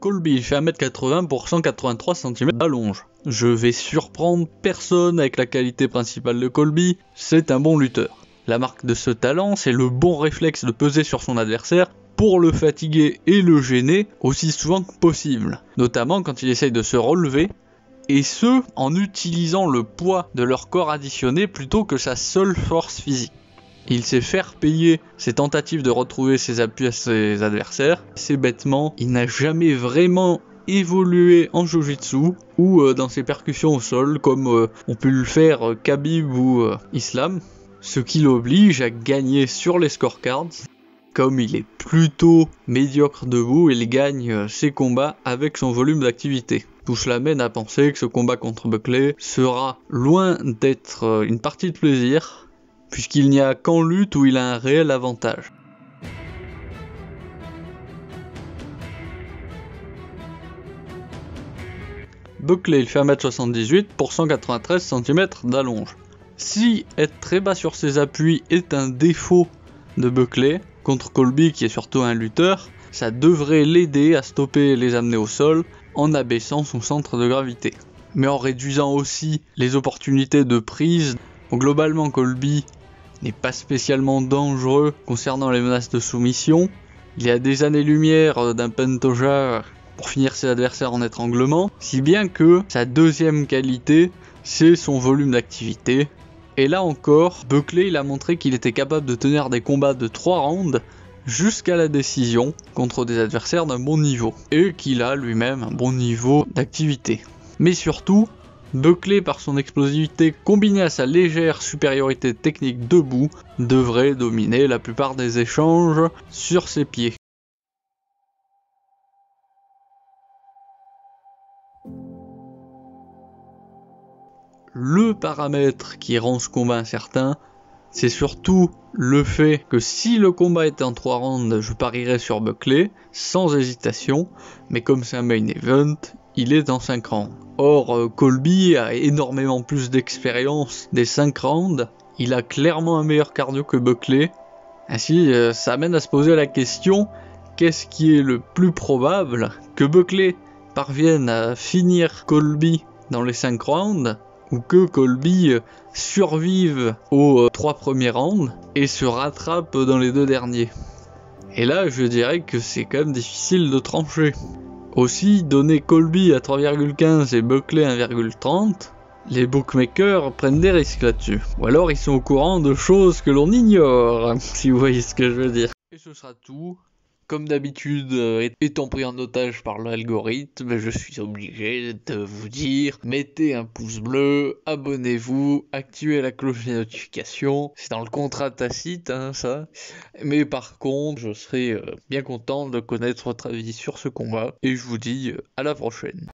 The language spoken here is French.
Colby fait 1m80 pour 183 cm d'allonge. Je vais surprendre personne avec la qualité principale de Colby, c'est un bon lutteur. La marque de ce talent, c'est le bon réflexe de peser sur son adversaire pour le fatiguer et le gêner aussi souvent que possible, notamment quand il essaye de se relever, et ce, en utilisant le poids de leur corps additionné plutôt que sa seule force physique. Il sait faire payer ses tentatives de retrouver ses appuis à ses adversaires. C'est bêtement, il n'a jamais vraiment évolué en Jiu-Jitsu ou dans ses percussions au sol comme ont pu le faire Khabib ou Islam, ce qui l'oblige à gagner sur les scorecards. Comme il est plutôt médiocre debout, il gagne ses combats avec son volume d'activité. Tout cela mène à penser que ce combat contre Buckley sera loin d'être une partie de plaisir, puisqu'il n'y a qu'en lutte où il a un réel avantage. Buckley il fait 1m78 pour 193 cm d'allonge. Si être très bas sur ses appuis est un défaut de Buckley, contre Colby qui est surtout un lutteur, ça devrait l'aider à stopper les amener au sol en abaissant son centre de gravité. Mais en réduisant aussi les opportunités de prise. Donc globalement Colby n'est pas spécialement dangereux concernant les menaces de soumission. Il y a des années-lumière d'un Pantoja pour finir ses adversaires en étranglement, si bien que sa deuxième qualité, c'est son volume d'activité. Et là encore, Buckley il a montré qu'il était capable de tenir des combats de 3 rounds jusqu'à la décision contre des adversaires d'un bon niveau, et qu'il a lui-même un bon niveau d'activité. Mais surtout, Buckley par son explosivité combinée à sa légère supériorité technique debout, devrait dominer la plupart des échanges sur ses pieds. Le paramètre qui rend ce combat incertain, c'est surtout le fait que si le combat était en 3 rounds, je parierais sur Buckley, sans hésitation, mais comme c'est un main event, il est en 5 rounds. Or, Colby a énormément plus d'expérience des 5 rounds, il a clairement un meilleur cardio que Buckley, ainsi ça amène à se poser la question, qu'est-ce qui est le plus probable, que Buckley parvienne à finir Colby dans les 5 rounds, ou que Colby survive aux 3 premiers rounds et se rattrape dans les 2 derniers. Et là, je dirais que c'est quand même difficile de trancher. Aussi, donner Colby à 3,15 et Buckley à 1,30, les bookmakers prennent des risques là-dessus. Ou alors ils sont au courant de choses que l'on ignore, si vous voyez ce que je veux dire. Et ce sera tout. Comme d'habitude, étant pris en otage par l'algorithme, je suis obligé de vous dire, mettez un pouce bleu, abonnez-vous, activez la cloche des notifications, c'est dans le contrat tacite, ça. Mais par contre, je serai bien content de connaître votre avis sur ce combat, et je vous dis à la prochaine.